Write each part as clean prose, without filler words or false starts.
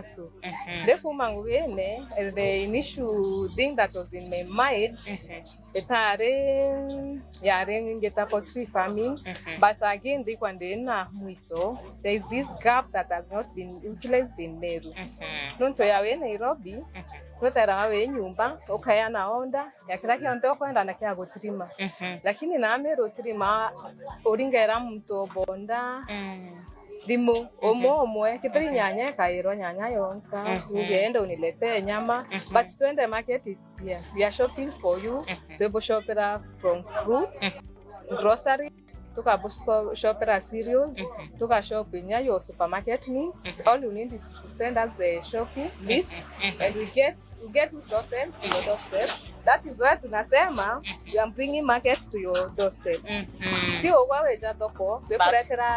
So, therefore, the initial thing that was in my mind, get poultry farming, but again, there is this gap that has not been utilized in Meru. Nonto yawe Nairobi, notarawe nyumba, okaya naonda, yakira kionte okwenda na kia gotrima. Lakini na Meru trima oringera mto bonda. Dimo omo kitari nyanya kairo nyanya yonka ugenda unilete nyama but twende market it's here. We are shopping for you. Tubo shopera from fruits, groceries, tuka shopera cereals, tuka shop in your supermarket needs. All you need is to send us the shopping list and we get you sorted to your doorstep. That is why tunasema we are bringing market to your doorstep.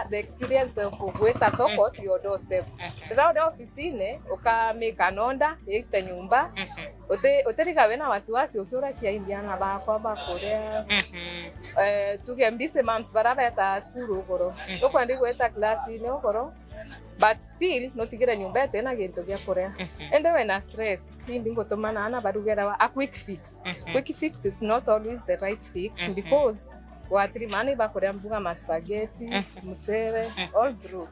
The experience of kuweta toko to your doorstep. Without the office uka make an order ite nyumba. Oterika wena wasiwasi ukiora kia Indiana ba Korea. Tugembise mams barabeta school ukoro. Okwandi kuweta class ine ukoro. But still, not to get a new bed, then again to get Korea. And then when I stress, a quick fix. Quick fix is not always the right fix because what money back for spaghetti, muchere, all through.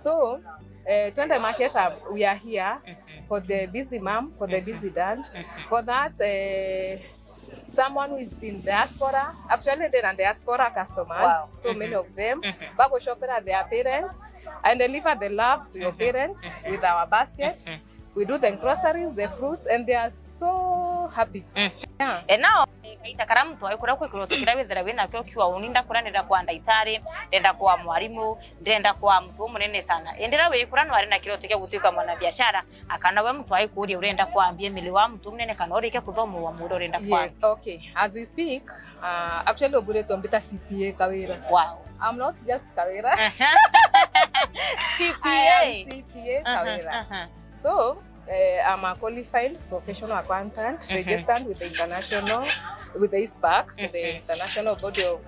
So, Twende market, we are here for the busy mom, for the busy dad. For that, someone who is in diaspora, actually they're diaspora customers, so many of them, bago shopper at their parents and deliver the love to your parents with our baskets. We do the groceries, the fruits, and they are so happy. Yeah. And now, kaita karamu ayo kura kwikiro tukira bethera bena kyo kiwa uninda kura nenda kwa ndaitari, ndenda kwa mwarimu, ndenda kwa mtu munene sana. Endera we kura no ari na kiro tukia gutuika mwana biashara, akana we mtu ayi kuri urenda kwa ambie mili wa mtu munene kanori ke kuthomo wa muro urenda kwa. Yes, okay. As we speak, actually obure tombita CPA Kawira. Wow. I'm not just Kawira. CPA. I am CPA Kawira. So, I'm a qualified professional accountant, registered with the international, with the ISPAC, the International Body of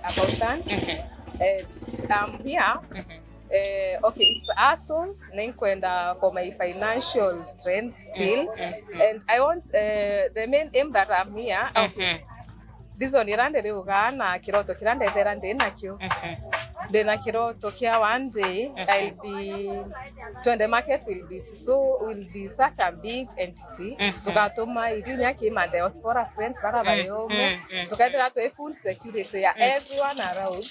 Accountants. And I'm here. Okay, it's awesome. For my financial strength still, and I want the main aim that I'm here. This on irande na kiroto kirande terande nakyo. Then kiroto kia one day I'll be Twende market will be such a big entity. Tukatoma idunya kima diaspora friends barabayo. Tukatera to full security ya everyone around.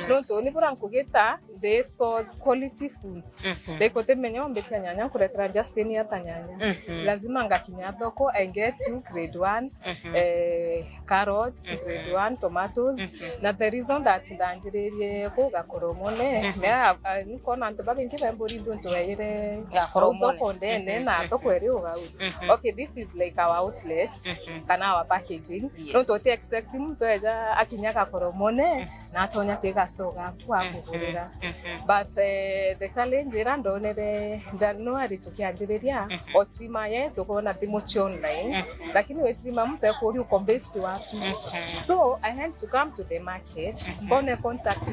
Don't only pura kugeta they source quality foods. They kote menyo mbeti nyanya kuletera just any other nyanya. Lazima ngakinyadoko I get you grade 1 carrots, grade 1 tomatoes. Now the reason that danjireye ko gakoromone me nkona ntoba binkiba mbori ndonto yere gakoromone na to kweri oga. Okay, this is like our outlet, kana our packaging. Don't to expect mtu eja akinyaka koromone na tonya ke gastoga kwa kukorera. But the challenge era ndonere January tukianjireria otrima yes ukona timochi online lakini wetrima mtu ekori uko based wapi. So I had to come to the market, bone contact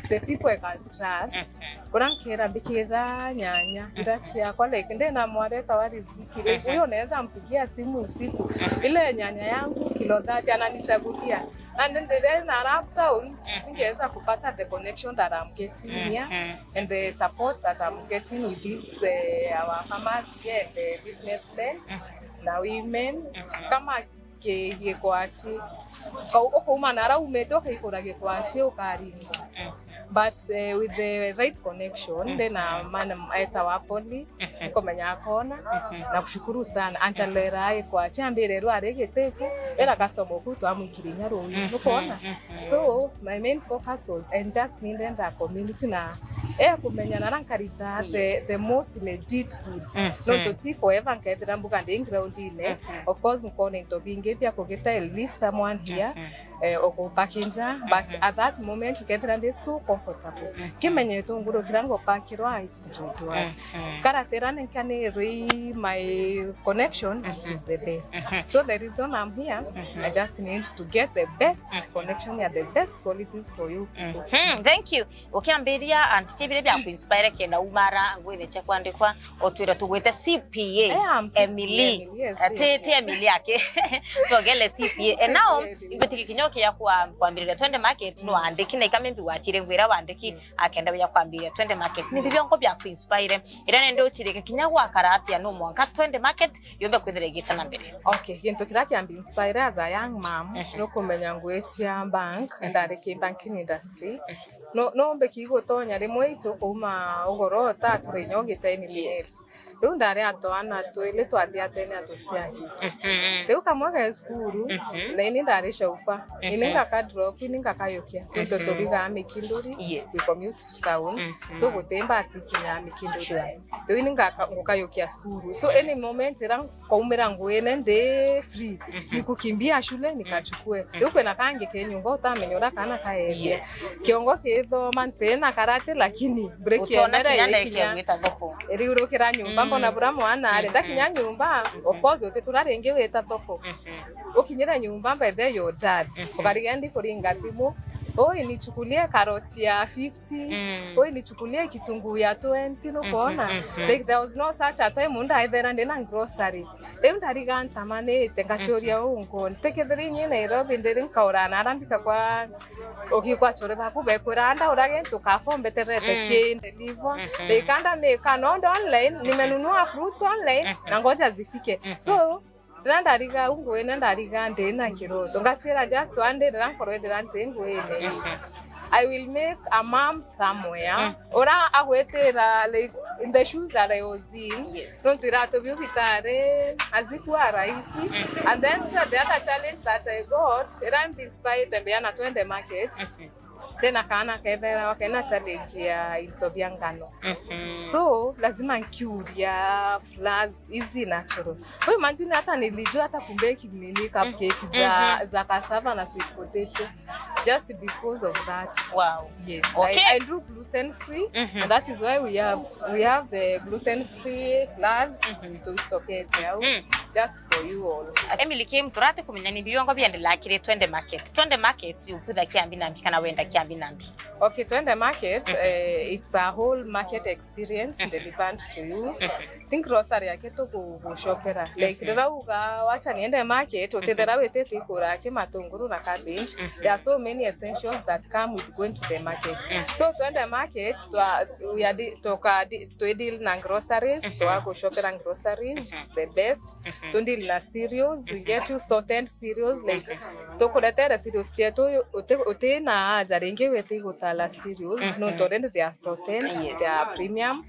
the people I can trust. Kurankera bikira nyanya ndachia kwa like ndena mwareta wariziki. Huyo naweza mpigia simu usiku. Ile nyanya yangu kilo 30 ananichagulia. And then after singeweza kupata the connection that I'm getting here and the support that I'm getting with this our farmers here and the businessmen, the women, kama ke kwachi ko manara umetoka ikorage kwachi okaringo. But with the right connection, then esa wapoli komenya kona na kushukuru sana anchalera kwa chambere ro aregete era customer ku twamukirinya ro ukona. So my main focus was and just in the community na kumenya na rankarita the most legit foods not to tea forever nkadira mbuga ground ile. Of course nkone to binge pia kugeta leave someone here or package, but at that moment together and so comfortable kimenye tunguru kirango pakirwa it's ready karatera nkane my connection is the best so the reason I'm here I just need to get the best connection and the best qualities for you. Thank you. Okiambiria antibire bya ku inspire kenda umara ngwene cha kwandikwa otwira tugwete CPA Emily tete Emily yake togele CPA and now ibitiki kinyoke ya kwambirira twende market no andiki na ikamembi watire ngwira wandiki akenda bya kwambirira twende market ni bibyo bya ku inspire ira nende ukireke kinyagwa karati ya no mwanka twende market yombe kwithiregita na mbere. Okay, kintu kiraki ambi inspire as a young mom no kumenya ngwetia bank and areke banking industry no mbe kigotonya rimwe itu kuma ugorota turenyogite ni minutes riu ndari atwana twile twathia tene atustiakis riu kamwe skuru na ini ndari shaufa ini ngaka drop ini ngaka yokia into tubiga mikinduri we commute to town so gutemba sikinya mikinduri riu ini ngaka yokia skuru so any moment ran kaumera ngwene nde free nikukimbia shule nikachukue riu kwena kange kenyungo utamenyora kana kaeje kiongo ketho mantena karate lakini break yemera ikinya riu rukira nyumba mbona bura mwana ari ndakinya nyumba of course uteturarenge weta thoko ukinyira nyumba mbethe yo dad ukarigendi kuringa thimu oi nichukulie karoti ya 50 oi nichukulie kitunguu ya 20 no kuona like there was no such a time unda either ndena grocery ndariga ntamane tengachoria ungo ntekethiri nye Nairobi ndiri kaurana arambika kwa okikwa chore bakube kuranda urage tukafombe terete kiende livo dekanda mekanondo online nimenunua fruits online na ngoja zifike so ndariga ungo ndariga ndena kiroto ngachira just one day rankorwedera ntengwene I will make a mom somewhere ora agwetera like in the shoes that I was in so tirato biubitare azikuwa rahisi and then so the other challenge that I got I'm inspired tembeana twende market tena kana kaethera wakena challenge ya itobia ngano so lazima nkiuria flowers easy natural wewe imagine hata nilijua hata kumbeki nini cupcake za cassava na sweet potato just because of that. Wow. Yes. Okay. I do gluten free and that is why we have the gluten free flowers to stock it just for you all. Emily came turate kumenya ni biyongo byendela kire twende market yupudha kiambi nambi kana wenda kiambi nambi. Okay, twende market it's a whole market experience delivered to you. Think grocery yake to ku shopera like dera uga wacha niende market utedera wetete ikura ke matunguru na cabbage. There are so many essentials that come with going to the market. So twende market to deal na groceries to go shopera groceries the best to deal na cereals we get you sorted cereals like to kuletera cereals CIETU utena jarenge wete gutala cereals no to they are sorted they are premium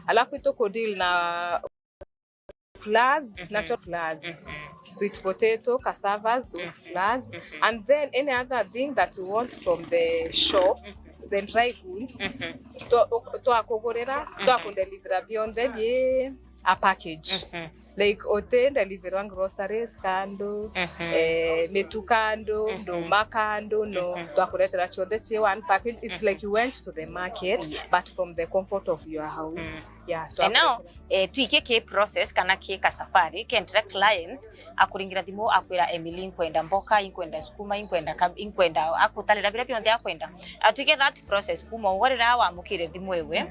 alafu to deal na flowers natural flowers sweet potato cassavas those flowers and then any other thing that you want from the shop then dry goods to akogorera to akundelivera beyond the a package like ote deliver groceries kando metukando no makando no to akuletera chonde one package it's like you went to the market but from the comfort of your house. And now tuikeke process kana ke safari kendra client akuringira thimo akwira Emily nkwenda mboka inkwenda skuma inkwenda akutalira bila bionde akwenda atuike that process kuma ngorera wa mukire thimo ewe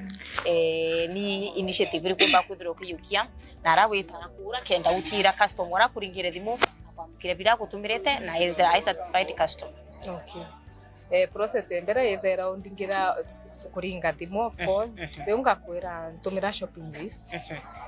ni initiative iri kumba kuthiro kiyukia na rawita kura kenda utira customer akuringire thimo akwamukire bila gutumirete na I satisfied customer. Okay. Process embera ethera undingira kuringa thimo of course beunga kwira ntumira shopping list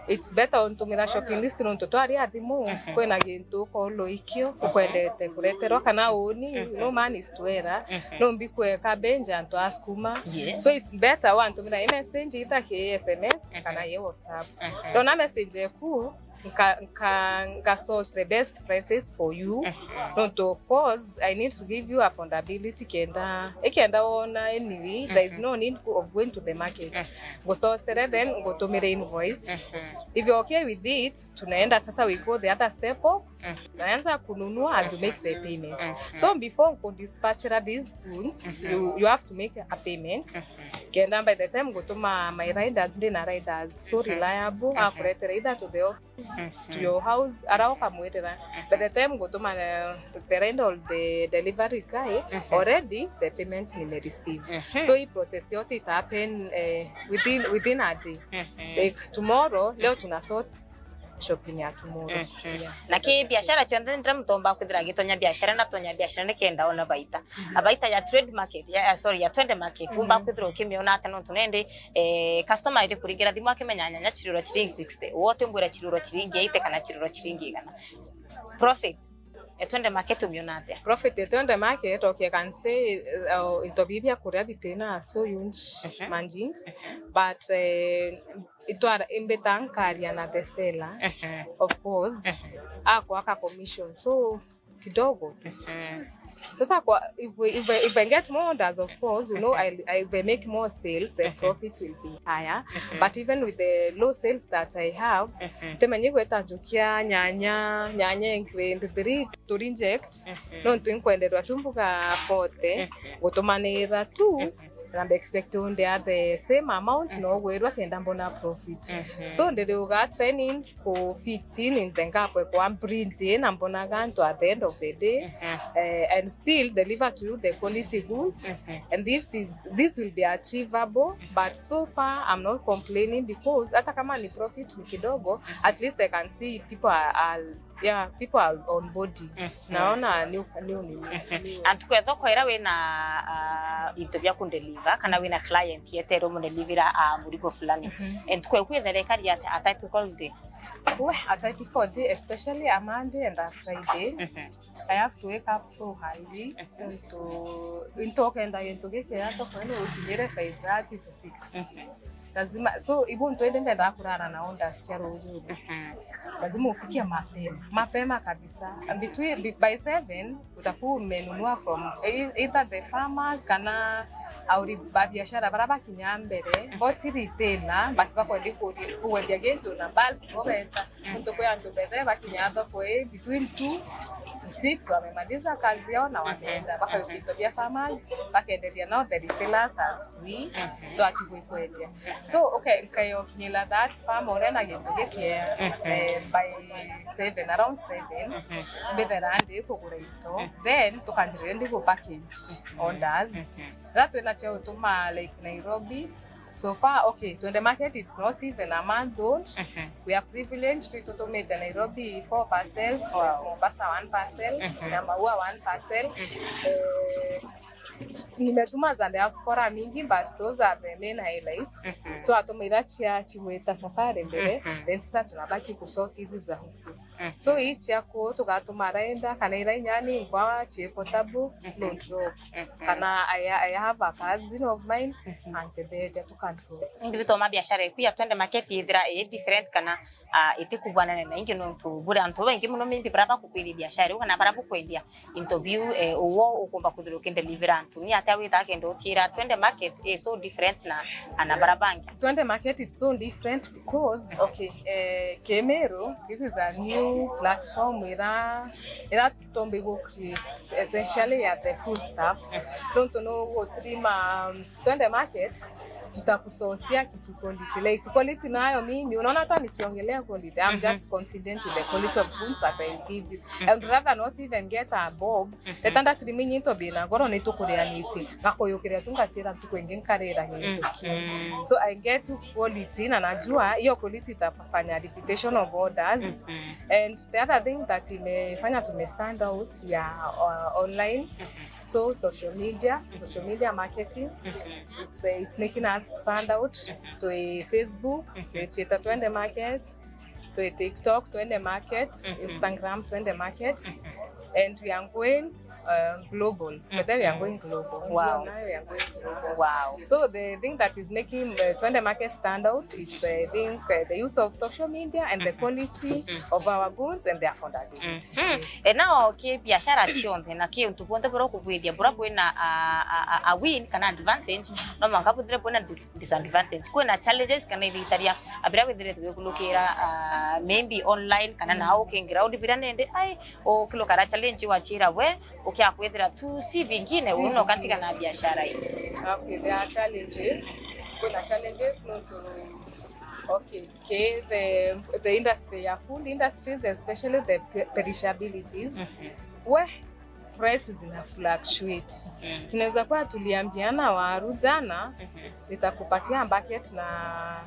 it's better on tumira shopping list no totwari athimo kwena gintu ko loikio ukwendete kureterwa kana uni no man is twera no mbikwe kabenja nto askuma so it's better one tumira message ita ke SMS kana ye WhatsApp dona message ku source the best prices for you. Not of course, I need to give you affordability. Kenda ona anyway, there is no need of going to the market. Go source then go to me the invoice. If you're okay with it, tunaenda sasa we go the other step of naanza kununua as you make the payment. So before you dispatch these goods, you have to make a payment. Kenda by the time go to my riders, then riders so reliable, accurate either to the office, to your house, by the time go to the rental the delivery guy, already the payment will receive. So he process it happen within a day. Like tomorrow, leo tuna sort shopping ya tomorrow. Na ki biashara chonde ndra mtomba kudira gitonya biashara na tonya biashara ne kenda ona baita abaita ya trade market ya ya twende market umba kudira ukimiona ata no tunende customer ite kurigira thimu akimenya nyanya chiriro chiringi 60 wote mbura chiriro chiringi 8 kana chiriro chiringi 8 profit twende market umiona ata profit twende market okay can say itobibia kuria bitena so yunch manjings but itwara imbetang karia na the seller of course ako aka commission so kidogo. Sasa if I get more orders, of course, you know, if I make more sales, the profit will be higher. But even with the low sales that I have, temenye kweta jukia nyanya increase to inject, no tuinkwendera tumbuka forte, gotomanera tu. And I'm expecting they are the same amount, no we kenda mbona profit. So they got training for 15 in the gap one print in and mbona ganto at the end of the day, and still deliver to you the quality goods. And this will be achievable. But so far I'm not complaining because hata kama ni profit ni kidogo, at least I can see people are on body. Naona new. And kwetho kwera we na intobya kundeliver kana we na client yetero mo delivera murigo fulani and kwethereka yate a typical day. A typical day, especially a Monday and a Friday, I have to wake up so early to talk and I to get care to 5:30 to 6. Lazima so even twende kulala naonda sicharo uzuri. Lazima ufike mapema kabisa. By 7 utakuwa umenunua from either the farmers kana au BIASHARA baraba kinyambere boti retailer but bakwende kuwendia gento na bulk gobeta mtu kwa ndo bebe bakinyamba kwa between 2 to 6 wamemaliza kazi yao na wameenda baka ukitobia farmers bakaendelea nao the retailers as we to akikuikwendea. So okay kayo kinyela that farm orena gento gekia by 7 around 7 betherande kukureito then tukanjirende go package orders that when I travel to like Nairobi. So far, okay, to the market, it's not even a month old. We are privileged to automate the Nairobi 4 parcels, Mombasa 1 parcel, Namaua 1 parcel. Nimetuma za diaspora mingi, but those are the main highlights. To atomira chiweta safari mbele, then sasa tunabaki kusort hizi za huku. So each yako tukatuma raenda kana iranyani kwa portable no drop. Kana I have a cousin of mine and they to control. Ndivyo biashara yetu ya twende market idira different kana itikubwana na ingi no to bura ntoba ingi muno mimbi baraba kukwili biashara ukana baraba kwendia interview uwo ukumba kuduruka deliverant ni ata wita kendo tira twende market is so different na anabarabangi. Twende market it's so different because okay Meru, this is a new platform ira tombigo create essentially at the food stuffs. Don't know what twende market tutakusosia kitu quality like quality nayo mimi unaona hata nikiongelea quality I'm just confident with the quality of goods that I give you and rather not even get a bob etanda triminyi into bina goro ni tukuria niti gakoyokera tungachira tukwenge karera hinto so I get quality na najua hiyo quality itafanya reputation of orders and the other thing that imefanya tume stand out ya online so social media marketing it's making us stand out to a Facebook, to a CIETU Twende Market, to a TikTok Twende Market, Instagram Twende Market, and we are going global, but then we are going global. Wow. Now we are going global. Wow. So the thing that is making Twende market stand out is I think the use of social media and the quality of our goods and their affordability. Yes. Now ke biashara tionde na ke untuponde bro kubwedia bro kwena a win kana advantage no mangapo dire bona disadvantage kwena challenges kana ibitaria abira wedire tukulukira maybe online kana nawo kengira udi biranende ai o kilokara challenge wachira we ukyakwethira tu si vingine uno katika na biashara hii. Okay, there are challenges. Kuna challenges not to the industry, food industries, especially the perishabilities, where prices zina fluctuate. Tunaweza kuwa tuliambiana waru jana nitakupatia bucket na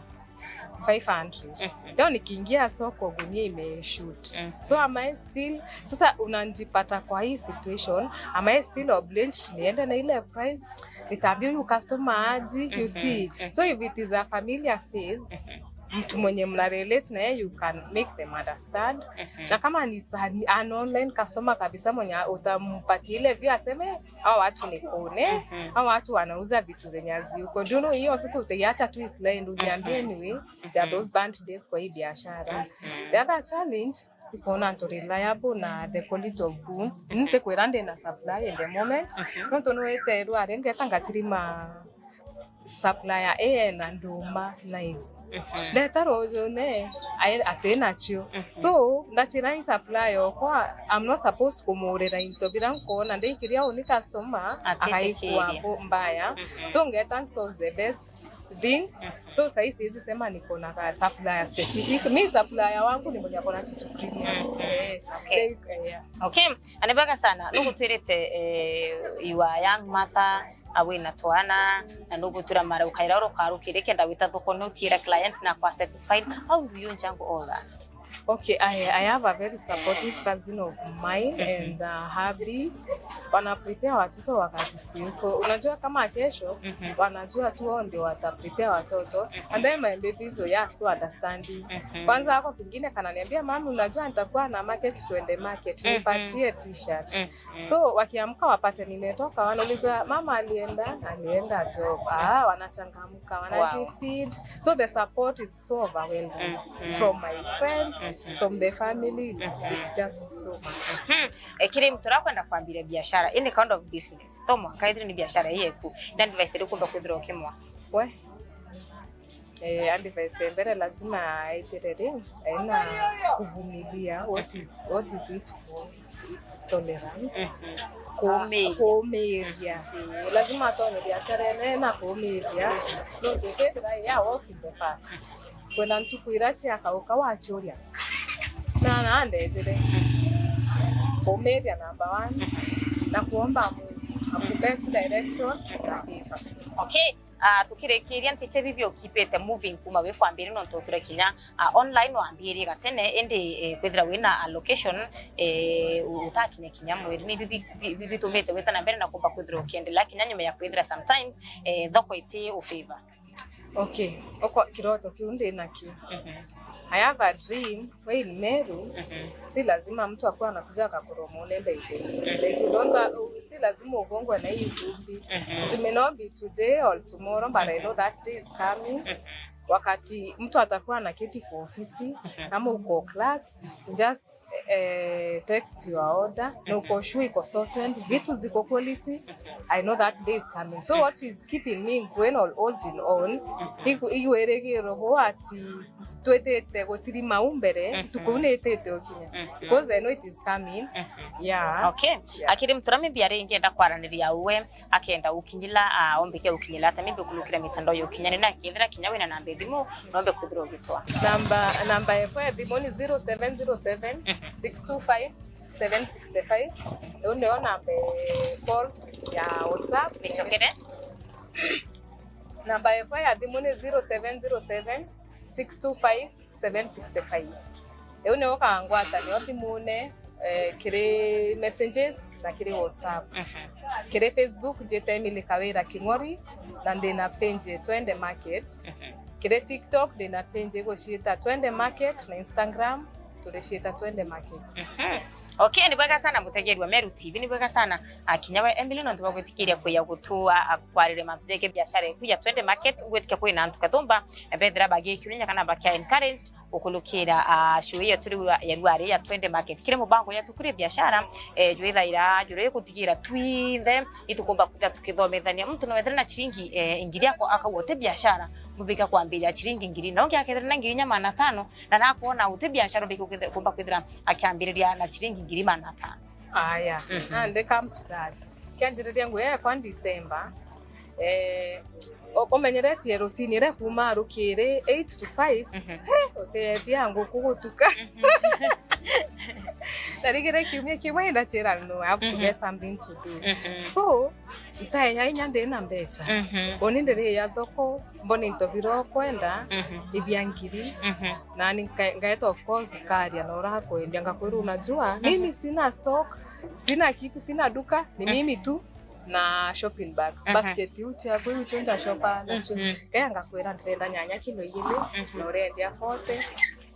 500. Leo nikiingia soko gunia imeshoot. So am I still, sasa unanjipata kwa hii situation, am I still obliged niende na ile price? Nitaambia huyu customer aje, you see. So if it is a familiar face, mtu mwenye mna relate na yeye, you can make them understand. Na kama ni an online customer kabisa mwenye utampatia ile view aseme hao watu ni kone, hao watu wanauza vitu zenye haziko. Ndio hiyo sasa utaiacha tu island ujiambie anyway, there are those bad days kwa hii biashara. The other challenge iko na to reliable na the quality of goods. Nite kwerande na supply in the moment. Nonto no eteru arenge tangatirima supplier na nduma nice. Leta rojo ne atena chio. So ndachira supplier kwa I'm not supposed kumurera into biranko na ndekiria uni customer akaikuwa mbaya. So ngeta source the best thing. So sasa hizi sema niko na supplier specific. Mimi supplier wangu ni mwenye akona kitu premium. Okay. Okay. Anebaka sana. Nugutirite you are young mother awina twana na nugutura mara ukaira ro karukire kenda wita thoko no tira client na kwa satisfied. How do you jungle all that? Okay, I have a very supportive cousin of mine and hubby. Wana prepare watoto wakati siko. Unajua kama kesho wanajua tu ndio wata prepare watoto. And then my babies so understanding. Kwanza hapo pingine kananiambia mama unajua nitakuwa na market twende market nipatie t-shirt. So wakiamka wapate nimetoka wanauliza mama alienda job. Wanachangamka wanajifeed. So the support is so overwhelming from my friends. From the family, it's just so much. Kile mtura kwenda kuambia biashara any kind of business tomo kaidri ni biashara yeku then device liko ndo kudro kimwa we advice mbele lazima aiterere aina kuvumilia what is it called? It's tolerance. Kumeria. Lazima atone biashara na kumeria. So the right ya work in the park. Kuna mtu kuirachi akauka wachoria na andezele kumeria number 1 na kuomba akupe direction na favor. Okay. Tukirekiria ntiche bibyo kipete moving kuma we kwambire no ntotura kinya online wambire gatene ende kwethira wina allocation utakinya kinya mweri ni bibi tumete wetana mbere na kumba kwethira ukiendelea kinya nyuma ya kwethira sometimes thoko ite o favor. Okay, oko kiroto kiunde na kio. I have a dream where in Meru, si lazima mtu akuwa anakuja akakuromone baby. Like you don't si lazima ugongwe na hii vumbi. It may not be today or tomorrow, but I know that day is coming. Wakati mtu atakuwa anaketi kwa ofisi kama uko class, just text your order na uko sure iko sorted, vitu ziko quality. I know that day is coming. So what is keeping me going holding on iwerege roho ati twetete gotiri maumbere tukunetete okinya because I know it is coming. Yeah. Okay. Yeah. Akiri mturame biare ingenda kwaraniria uwe akenda ukinyila ombeke ukinyila tamimbe kulukira mitandao yokinyana na kidira kinyawe na namba dimu nombe kudro gitwa namba ya dimu ni 0707 625 765. Ndio namba calls ya WhatsApp nichokere. Namba ya dimu ni 0707 625 765. Eune wakangwata ni otimune kire messages na kire WhatsApp. Kire Facebook jete KAWIRA King'ori na ndina page Twende Market. Kire TikTok ndina page go shita Twende Market na Instagram turecieta twende markets. Okay, ni bwega sana mutegeri wa Meru TV, ni bwega sana akinyawe Emily no ntibagwitikiria kuya gutua akwarire mantu jeke biashara kuya twende market gwetika kwi nantu katomba ebethera bagi kyunya kana bakia encouraged ukulukira show iyo turi ya rwari ya twende market kire mubango ya TUKURIE biashara jwitha ira jure kutigira twinde itukumba kuja tukithomethania mtu no wethera na chiringi ingiri yako akawote biashara mubika kwambiria chiringi ingiri nonge akethera na ingiri nyama na 5 na nakuona ute biashara mbika kumba kwithira akiambiriria na chiringi ingiri mana 5. Aya, and they come to that. Kianjiriria ngwe kwa December omenyeretie routine re kuma rukire 8 to 5 oteethia nguku gutuka narigire kiumia kimwe ndachira no I have to get something to do. So itaya inyande na mbecha oni ndere ya thoko mboni ntobiro kwenda ibiangiri na ngaeta of course karia na ora kwendia ngakwira unajua mimi sina stock, sina kitu, sina duka, ni mimi tu na shopping bag basket ucha kwa uchonja shopa na chu kaya ngakwira ndenda nyanya kilo 2 na urendia 40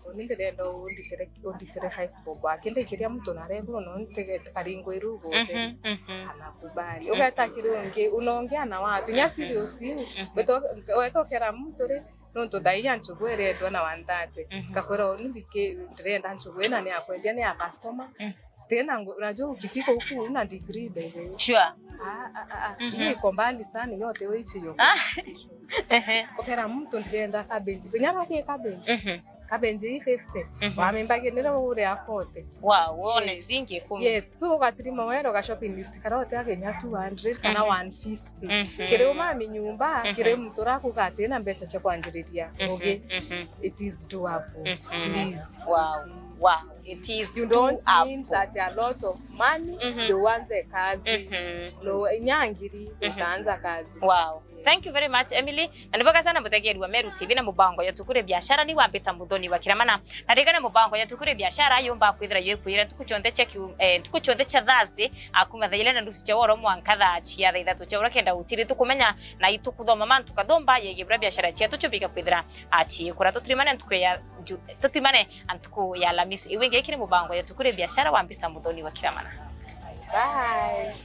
onindendo unditere 5 bobo akende kiria mtu na regulo no ntege karingo irugo anakubali ugata kirungi unaongea na watu nya serious beto wetokera mtu re nonto daiya nchugwere ndo na wandate kakwira onindike ndenda nchugwena ni akwendia ni a customer tena unajua ukifika huku una degree baby. Sure. Hii iko mbali sana yote wewe hiyo. Okera mtu ndenda cabbage. Kunyara kwa cabbage. Cabbage 50. Wamembage nero ure a 40. Wow, one zingi 10. Yes, so ukatrima wero ka shopping list karote agenya 200 kana 150. Kire mami nyumba, kire mtu rako katena mbecha cha kwanjiriria. Okay. It is doable. Please. Wow, it is. You don't need such a lot of money. You want the kazi. No nyangiri utaanza kazi. Wow. Thank you very much Emily. Na niboka sana mutegeri wa Meru TV na mubango ya TUKURIE biashara ni wambita muthoni wa KIRIAMANA. Na rigana mubango ya TUKURIE biashara yomba kwithira yekwira tukuchonde cha Thursday akuma thaile na ndusi cha woro mwankatha chia tha 3 cha urakenda utiri tukumenya na itukuthoma mantu kathomba yegebra biashara chia tuchubika kwithira achi kura tutrimane antuku ya Alhamisi iwenge kire mubango ya TUKURIE biashara wambita muthoni wa KIRIAMANA. Bye.